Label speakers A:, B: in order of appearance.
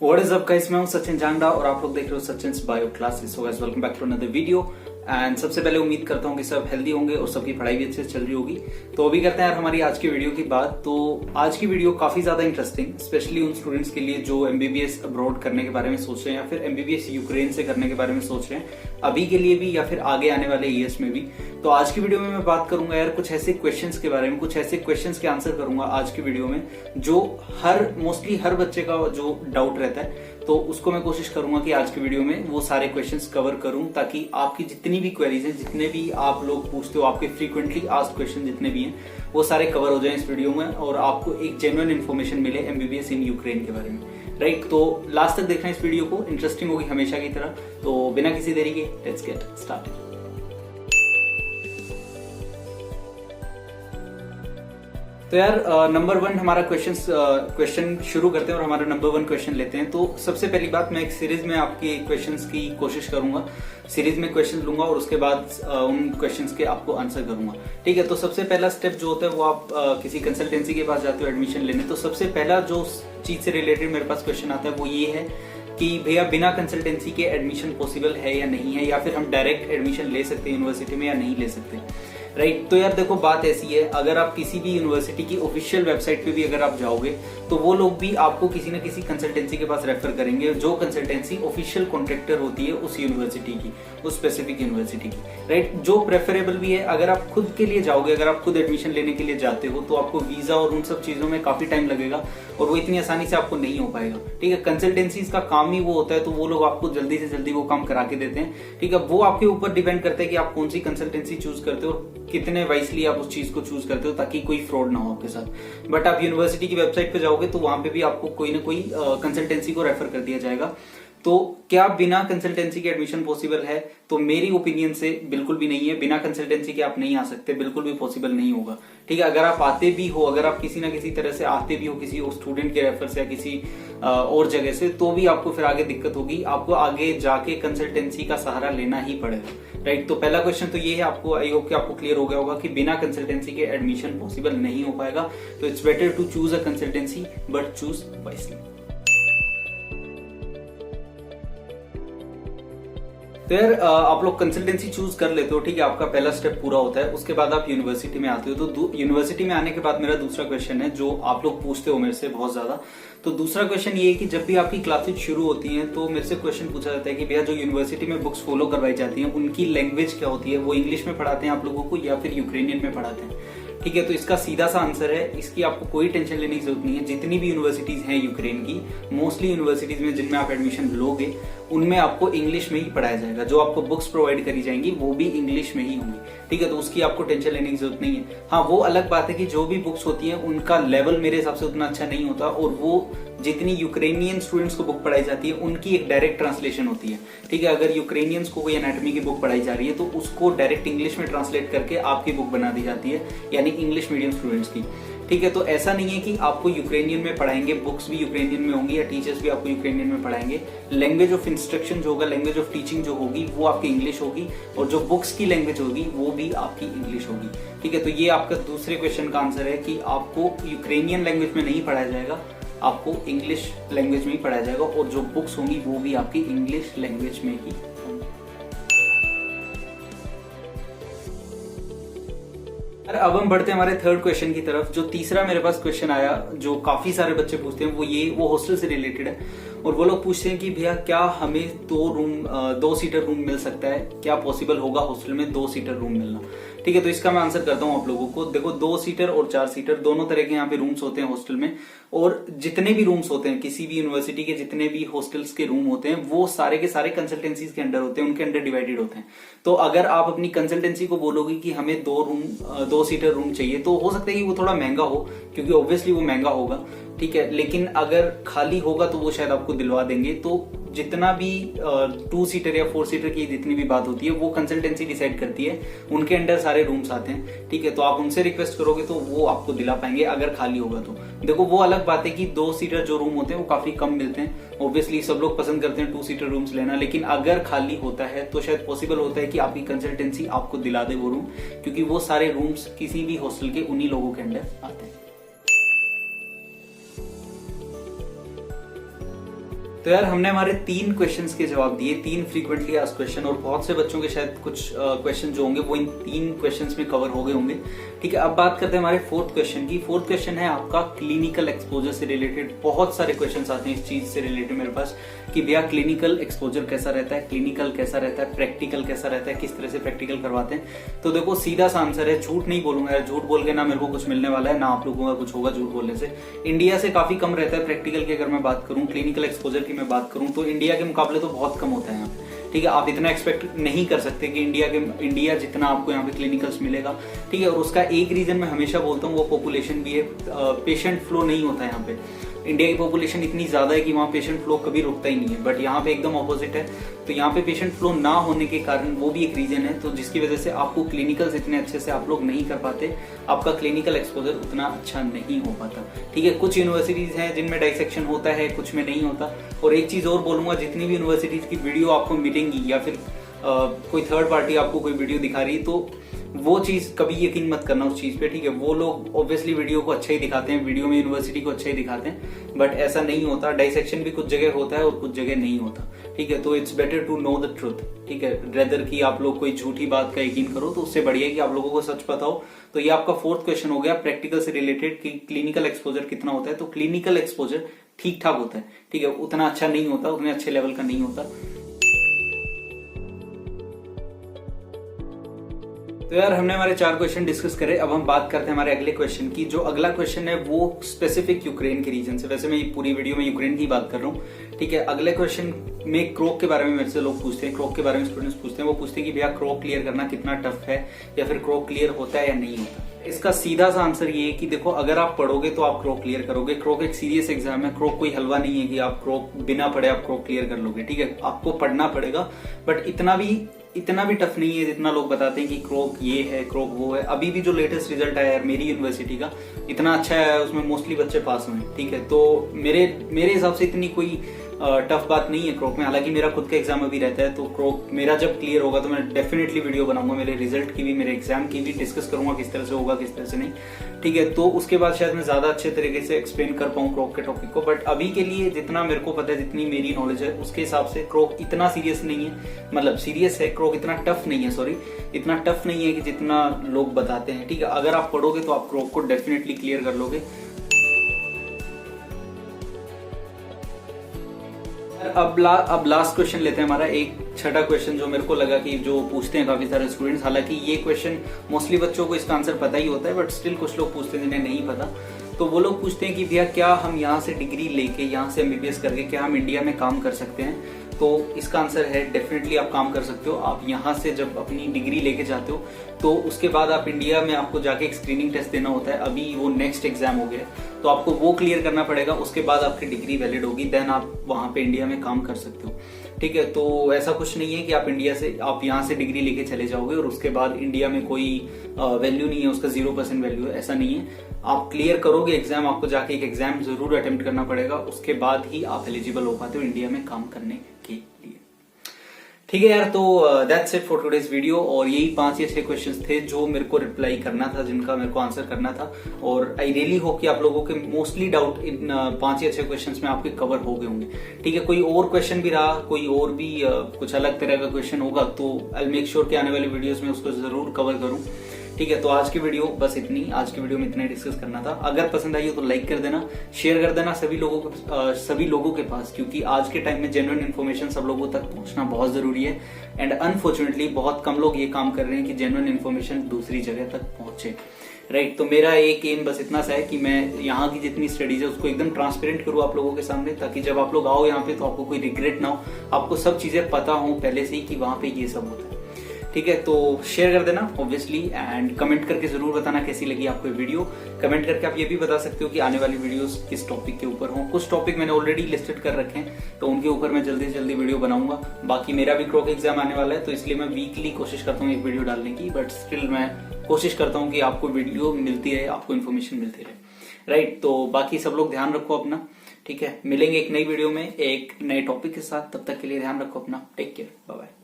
A: What is up guys, मैं हूं सचिन जांगड़ा और आप लोग देख रहे हो Sachin's bio classes. So guys, welcome back to another video. And सबसे पहले उम्मीद करता हूं कि सब हेल्दी होंगे और सबकी पढ़ाई भी अच्छे से चल रही होगी। तो अभी करते हैं यार हमारी आज की वीडियो की बात। तो आज की वीडियो काफी ज्यादा इंटरेस्टिंग, स्पेशली उन स्टूडेंट्स के लिए जो एमबीबीएस अब्रॉड करने के बारे में सोच रहे हैं या फिर एमबीबीएस यूक्रेन से करने के बारे में सोच रहे हैं, अभी के लिए भी या फिर आगे आने वाले ईयर्स में भी। तो आज की वीडियो में मैं बात करूंगा यार कुछ ऐसे क्वेश्चंस के बारे में, कुछ ऐसे क्वेश्चंस के आंसर करूंगा आज की वीडियो में जो मोस्टली हर बच्चे का जो डाउट रहता है। तो उसको मैं कोशिश करूंगा कि आज की वीडियो में वो सारे क्वेश्चंस कवर करूं ताकि आपकी जितनी भी क्वेरीज हैं, जितने भी आप लोग पूछते हो, आपके फ्रीक्वेंटली आस्क्ड क्वेश्चन जितने भी हैं, वो सारे कवर हो जाएं इस वीडियो में और आपको एक जेन्युइन इन्फॉर्मेशन मिले एमबीबीएस इन यूक्रेन के बारे में। राइट, तो लास्ट तक देखना इस वीडियो को, इंटरेस्टिंग होगी हमेशा की तरह। तो बिना किसी देरी के लेट्स गेट स्टार्टेड। तो यार नंबर वन हमारा क्वेश्चन शुरू करते हैं और हमारा नंबर वन क्वेश्चन लेते हैं। तो सबसे पहली बात, मैं एक सीरीज में आपके क्वेश्चंस की कोशिश करूंगा, सीरीज में क्वेश्चन लूंगा और उसके बाद उन क्वेश्चंस के आपको आंसर करूंगा। ठीक है, तो सबसे पहला स्टेप जो होता है वो आप किसी कंसल्टेंसी के पास जाते हो एडमिशन लेने। तो सबसे पहला जो चीज से रिलेटेड मेरे पास क्वेश्चन आता है वो ये है कि भैया बिना कंसल्टेंसी के एडमिशन पॉसिबल है या नहीं है, या फिर हम डायरेक्ट एडमिशन ले सकते हैं यूनिवर्सिटी में या नहीं ले सकते। राइट, तो यार देखो बात ऐसी है, अगर आप किसी भी यूनिवर्सिटी की ऑफिशियल वेबसाइट पे भी अगर आप जाओगे तो वो लोग भी आपको किसी न किसी कंसल्टेंसी के पास रेफर करेंगे, जो कंसल्टेंसी ऑफिशियल कॉन्ट्रैक्टर होती है उस यूनिवर्सिटी की, उस स्पेसिफिक यूनिवर्सिटी की। राइट, जो प्रेफरेबल भी है। अगर आप खुद के लिए जाओगे, अगर आप खुद एडमिशन लेने के लिए जाते हो तो आपको वीजा और उन सब चीजों में काफी टाइम लगेगा और वो इतनी आसानी से आपको नहीं हो पाएगा। ठीक है, कंसल्टेंसीज का काम ही वो होता है, तो वो लोग आपको जल्दी से जल्दी वो काम करा के देते हैं। ठीक है, वो आपके ऊपर डिपेंड करता है कि आप कौन सी कंसल्टेंसी चूज करते हो, कितने वाइसली आप उस चीज को चूज करते हो ताकि कोई फ्रॉड ना हो आपके साथ। बट आप यूनिवर्सिटी की वेबसाइट पे जाओगे तो वहां पे भी आपको कोई ना कोई कंसल्टेंसी को रेफर कर दिया जाएगा। तो क्या बिना कंसल्टेंसी के एडमिशन पॉसिबल है? तो मेरी ओपिनियन से बिल्कुल भी नहीं है। बिना कंसल्टेंसी के आप नहीं आ सकते, बिल्कुल भी पॉसिबल नहीं होगा। ठीक है, अगर आप आते भी हो, अगर आप किसी ना किसी तरह से आते भी हो किसी और स्टूडेंट के रेफर से या किसी और जगह से, तो भी आपको फिर आगे दिक्कत होगी, आपको आगे जाके कंसल्टेंसी का सहारा लेना ही पड़ेगा। राइट, तो पहला क्वेश्चन तो ये है, आपको आई होप कि आपको क्लियर हो गया होगा कि बिना कंसल्टेंसी के एडमिशन पॉसिबल नहीं हो पाएगा। तो it's better to choose a consultancy but choose wisely. तो यार आप लोग कंसल्टेंसी चूज कर लेते हो, ठीक है, आपका पहला स्टेप पूरा होता है। उसके बाद आप यूनिवर्सिटी में आते हो। तो यूनिवर्सिटी में आने के बाद मेरा दूसरा क्वेश्चन है जो आप लोग पूछते हो मेरे से बहुत ज्यादा। तो दूसरा क्वेश्चन ये है कि जब भी आपकी क्लासेज शुरू होती हैं तो मेरे से क्वेश्चन पूछा जाता है कि भैया जो यूनिवर्सिटी में बुक्स फॉलो करवाई जाती हैं उनकी लैंग्वेज क्या होती है, वो इंग्लिश में पढ़ाते हैं आप लोगों को या फिर यूक्रेनियन में पढ़ाते हैं? ठीक है, तो इसका सीधा सा आंसर है, इसकी आपको कोई टेंशन लेने की जरूरत नहीं है। जितनी भी यूनिवर्सिटीज हैं यूक्रेन की, मोस्टली यूनिवर्सिटीज में जिनमें आप एडमिशन लोगे उनमें आपको इंग्लिश में ही पढ़ाया जाएगा। जो आपको बुक्स प्रोवाइड करी जाएंगी वो भी इंग्लिश में ही होंगी। ठीक है, तो उसकी आपको टेंशन लेने की जरूरत नहीं है। हाँ, वो अलग बात है कि जो भी बुक्स होती हैं उनका लेवल मेरे हिसाब से उतना अच्छा नहीं होता और वो जितनी यूक्रेनियन स्टूडेंट्स को बुक पढ़ाई जाती है उनकी एक डायरेक्ट ट्रांसलेशन होती है। ठीक है, अगर यूक्रेनियंस को कोई एनाटॉमी की बुक पढ़ाई जा रही है तो उसको डायरेक्ट इंग्लिश में ट्रांसलेट करके आपकी बुक बना दी जाती है, यानी इंग्लिश मीडियम स्टूडेंट्स की। ठीक है, तो ऐसा नहीं है कि आपको यूक्रेनियन में पढ़ाएंगे, बुक्स भी यूक्रेनियन में होंगी या टीचर्स भी आपको यूक्रेनियन में पढ़ाएंगे। लैंग्वेज ऑफ इंस्ट्रक्शन जो होगा, लैंग्वेज ऑफ टीचिंग जो होगी वो आपकी इंग्लिश होगी और जो बुक्स की लैंग्वेज होगी वो भी आपकी इंग्लिश होगी। ठीक है, तो ये आपका दूसरे क्वेश्चन का आंसर है कि आपको यूक्रेनियन लैंग्वेज में नहीं पढ़ाया जाएगा, आपको इंग्लिश लैंग्वेज में ही पढ़ाया जाएगा और जो बुक्स होंगी वो भी आपकी इंग्लिश लैंग्वेज में ही होंगी। अब हम बढ़ते हैं हमारे थर्ड क्वेश्चन की तरफ। जो तीसरा मेरे पास क्वेश्चन आया जो काफी सारे बच्चे पूछते हैं वो हॉस्टल से रिलेटेड है और वो लोग पूछते हैं कि भैया क्या हमें दो सीटर रूम मिल सकता है? क्या पॉसिबल होगा हॉस्टल में 2 सीटर रूम मिलना? ठीक है, तो इसका मैं आंसर करता हूं आप लोगों को। देखो, 2 सीटर और 4 सीटर दोनों तरह के यहाँ पे रूम्स होते हैं हॉस्टल में, और जितने भी रूम्स होते हैं किसी भी यूनिवर्सिटी के, जितने भी हॉस्टल्स के रूम होते हैं वो सारे के सारे कंसल्टेंसीज के अंडर होते हैं, उनके अंडर डिवाइडेड होते हैं। तो अगर आप अपनी कंसल्टेंसी को बोलोगे कि हमें 2 सीटर रूम चाहिए, तो हो सकता है कि वो थोड़ा महंगा हो, क्योंकि ऑब्वियसली वो महंगा होगा। ठीक है, लेकिन अगर खाली होगा तो वो शायद आपको दिलवा देंगे। तो जितना भी 2 सीटर या 4 सीटर की जितनी भी बात होती है वो कंसल्टेंसी डिसाइड करती है, उनके अंडर सारे रूम्स आते हैं। ठीक है, तो आप उनसे रिक्वेस्ट करोगे तो वो आपको दिला पाएंगे अगर खाली होगा तो। देखो, वो अलग बात है कि 2 सीटर जो रूम होते हैं वो काफी कम मिलते हैं, ऑब्वियसली सब लोग पसंद करते हैं 2 सीटर रूम्स लेना, लेकिन अगर खाली होता है तो शायद पॉसिबल होता है कि आपकी कंसल्टेंसी आपको दिला दे वो रूम, क्योंकि वो सारे रूम्स किसी भी हॉस्टल के उन्हीं लोगों के अंडर आते हैं। तो यार हमने हमारे 3 क्वेश्चंस के जवाब दिए, 3 फ्रीक्वेंटली आस्क्ड क्वेश्चन, और बहुत से बच्चों के शायद कुछ क्वेश्चन जो होंगे वो इन 3 क्वेश्चंस में कवर हो गए होंगे। ठीक है, अब बात करते हैं हमारे 4th क्वेश्चन की। 4th क्वेश्चन है आपका क्लिनिकल एक्सपोजर से रिलेटेड। बहुत सारे क्वेश्चन आते हैं इस चीज से रिलेटेड मेरे पास कि भैया क्लिनिकल एक्सपोजर कैसा रहता है, क्लिनिकल कैसा रहता है, प्रैक्टिकल कैसा रहता है, किस तरह से प्रैक्टिकल करवाते हैं। तो देखो सीधा सा आंसर है, झूठ नहीं बोलूंगा यार, झूठ बोल के ना मेरे को कुछ मिलने वाला है ना आप लोगों का कुछ होगा झूठ बोलने से। इंडिया से काफी कम रहता है प्रैक्टिकल की। अगर मैं बात करूं क्लिनिकल एक्सपोजर की मैं बात करूं तो इंडिया के मुकाबले तो बहुत कम होता है यहाँ पे। ठीक है, आप इतना एक्सपेक्ट नहीं कर सकते कि इंडिया जितना आपको यहाँ पे क्लिनिकल्स मिलेगा। ठीक है, और उसका एक रीजन मैं हमेशा बोलता हूँ वो पॉपुलेशन भी है। पेशेंट फ्लो नहीं होता है यहाँ पे। इंडिया की पॉपुलेशन इतनी ज्यादा है कि वहाँ पेशेंट फ्लो कभी रुकता ही नहीं है, बट यहाँ पे एकदम ऑपोजिट है। तो यहाँ पे पेशेंट फ्लो ना होने के कारण वो भी एक रीजन है, तो जिसकी वजह से आपको क्लिनिकल्स इतने अच्छे से आप लोग नहीं कर पाते, आपका क्लिनिकल एक्सपोजर उतना अच्छा नहीं हो पाता। ठीक है, कुछ यूनिवर्सिटीज हैं जिनमें डाइसेक्शन होता है, कुछ में नहीं होता। और एक चीज और बोलूंगा, जितनी भी यूनिवर्सिटीज की वीडियो आपको मिलेंगी या फिर कोई थर्ड पार्टी आपको कोई वीडियो दिखा रही है, तो वो चीज कभी यकीन मत करना उस चीज पे। ठीक है, वो लोग ऑब्वियसली वीडियो को अच्छा ही दिखाते हैं, वीडियो में यूनिवर्सिटी को अच्छा ही दिखाते हैं, बट ऐसा नहीं होता। डाइसेक्शन भी कुछ जगह होता है और कुछ जगह नहीं होता। ठीक है, तो it's better to know the truth. ठीक है, रेदर की आप लोग कोई झूठी बात का यकीन करो तो उससे बढ़िया कि आप लोगों को सच पता हो। तो ये आपका 4th क्वेश्चन हो गया प्रैक्टिकल से रिलेटेड कि क्लिनिकल एक्सपोजर कितना होता है। तो क्लिनिकल एक्सपोजर ठीक ठाक होता है। ठीक है, उतना अच्छा नहीं होता, उतने अच्छे लेवल का नहीं होता। तो यार हमने हमारे 4 क्वेश्चन डिस्कस करे। अब हम बात करते हैं हमारे अगले क्वेश्चन की। जो अगला क्वेश्चन है वो स्पेसिफिक यूक्रेन के रीजन से। वैसे मैं पूरी वीडियो में यूक्रेन की बात कर रहा हूँ। ठीक है, अगले क्वेश्चन में क्रोक के बारे में मेरे से लोग पूछते हैं, क्रोक के बारे में स्टूडेंट्स पूछते हैं। वो पूछते हैं कि भैया क्रोक क्लियर करना कितना टफ है, या फिर क्रोक क्लियर होता है या नहीं होता। इसका सीधा सा आंसर ये है कि देखो अगर आप पढ़ोगे तो आप क्रोक क्लियर करोगे। क्रोक एक सीरियस एग्जाम है, क्रोक कोई हलवा नहीं है कि आप क्रोक बिना पढ़े आप क्रोक क्लियर कर लोगे। ठीक है, आपको पढ़ना पड़ेगा, बट इतना भी टफ नहीं है जितना लोग बताते हैं कि क्रोक ये है क्रोक वो है। अभी भी जो लेटेस्ट रिजल्ट आया है मेरी यूनिवर्सिटी का इतना अच्छा है, उसमें मोस्टली बच्चे पास हुए। ठीक है, तो मेरे हिसाब से इतनी कोई टफ बात नहीं है क्रोक में। हालांकि मेरा खुद का एग्जाम अभी रहता है, तो क्रोक मेरा जब क्लियर होगा तो मैं डेफिनेटली वीडियो बनाऊंगा, मेरे रिजल्ट की भी मेरे एग्जाम की भी डिस्कस करूंगा किस तरह से होगा किस तरह से नहीं। ठीक है, तो उसके बाद शायद मैं ज्यादा अच्छे तरीके से एक्सप्लेन कर पाऊँ क्रोक के टॉपिक को। बट अभी के लिए जितना मेरे को पता है, जितनी मेरी नॉलेज है उसके हिसाब से क्रोक इतना सीरियस नहीं है। मतलब सीरियस है क्रोक, इतना टफ नहीं है। सॉरी, इतना टफ नहीं है कि जितना लोग बताते हैं। ठीक है, अगर आप पढ़ोगे तो आप क्रोक को डेफिनेटली क्लियर कर लोगे। अब लास्ट क्वेश्चन लेते हैं हमारा, एक छठा क्वेश्चन जो मेरे को लगा कि जो पूछते हैं काफी सारे स्टूडेंट्स। हालांकि ये क्वेश्चन मोस्टली बच्चों को इसका आंसर पता ही होता है, बट स्टिल कुछ लोग पूछते हैं जिन्हें नहीं पता। तो वो लोग पूछते हैं कि भैया क्या हम यहाँ से डिग्री लेके, यहाँ से MBBS करके क्या हम इंडिया में काम कर सकते हैं। तो इसका आंसर है डेफिनेटली आप काम कर सकते हो। आप यहाँ से जब अपनी डिग्री लेके जाते हो तो उसके बाद आप इंडिया में आपको जाके एक स्क्रीनिंग टेस्ट देना होता है। अभी वो नेक्स्ट एग्जाम हो गया, तो आपको वो क्लियर करना पड़ेगा। उसके बाद आपकी डिग्री वैलिड होगी, देन आप वहां पे इंडिया में काम कर सकते हो। ठीक है, तो ऐसा कुछ नहीं है कि आप यहाँ से डिग्री लेके चले जाओगे और उसके बाद इंडिया में कोई वैल्यू नहीं है, उसका 0% वैल्यू है, ऐसा नहीं है। आप क्लियर करोगे एग्जाम, आपको जाके एक एग्जाम जरूर अटेम्प्ट करना पड़ेगा, उसके बाद ही आप एलिजिबल हो पाते हो इंडिया में काम करने के लिए। ठीक है यार, तो that's it for today's video. और यही 5 या 6 क्वेश्चंस थे जो मेरे को रिप्लाई करना था, जिनका मेरे को आंसर करना था। और आई रियली होप कि आप लोगों के मोस्टली डाउट इन 5 या 6 क्वेश्चंस में आपके कवर हो गए होंगे। ठीक है, कोई और क्वेश्चन भी रहा, कोई और भी कुछ अलग तरह का क्वेश्चन होगा तो आई मेक श्योर कि आने वाली वीडियोज में उसको जरूर कवर करूं। ठीक है, तो आज की वीडियो बस इतनी। आज की वीडियो में इतना डिस्कस करना था। अगर पसंद आई हो तो लाइक कर देना, शेयर कर देना सभी लोगों के पास, क्योंकि आज के टाइम में जेन्युइन इन्फॉर्मेशन सब लोगों तक पहुंचना बहुत जरूरी है। एंड अनफॉर्चुनेटली बहुत कम लोग ये काम कर रहे हैं कि जेन्युइन इन्फॉर्मेशन दूसरी जगह तक पहुंचे। राइट, तो मेरा एक एम बस इतना सा है कि मैं यहाँ की जितनी स्टडीज है उसको एकदम ट्रांसपेरेंट करूँ आप लोगों के सामने, ताकि जब आप लोग आओ यहाँ पे तो आपको कोई रिग्रेट ना हो, आपको सब चीजें पता हो पहले से ही कि वहां पे ये सब होता है। ठीक है, तो शेयर कर देना ऑब्वियसली, एंड कमेंट करके जरूर बताना कैसी लगी आपको वीडियो। कमेंट करके आप ये भी बता सकते हो कि आने वाली वीडियोस किस टॉपिक के ऊपर हो। कुछ टॉपिक मैंने ऑलरेडी लिस्टेड कर रखे हैं, तो उनके ऊपर मैं जल्दी से जल्दी वीडियो बनाऊंगा। बाकी मेरा भी क्रोक एग्जाम आने वाला है, तो इसलिए मैं वीकली कोशिश करता हूँ एक वीडियो डालने की, बट स्टिल मैं कोशिश करता हूँ कि आपको वीडियो मिलती रहे, आपको इन्फॉर्मेशन मिलती रहे। राइट, तो बाकी सब लोग ध्यान रखो अपना। ठीक है, मिलेंगे एक नई वीडियो में एक नए टॉपिक के साथ। तब तक के लिए ध्यान रखो अपना। Take care, bye bye.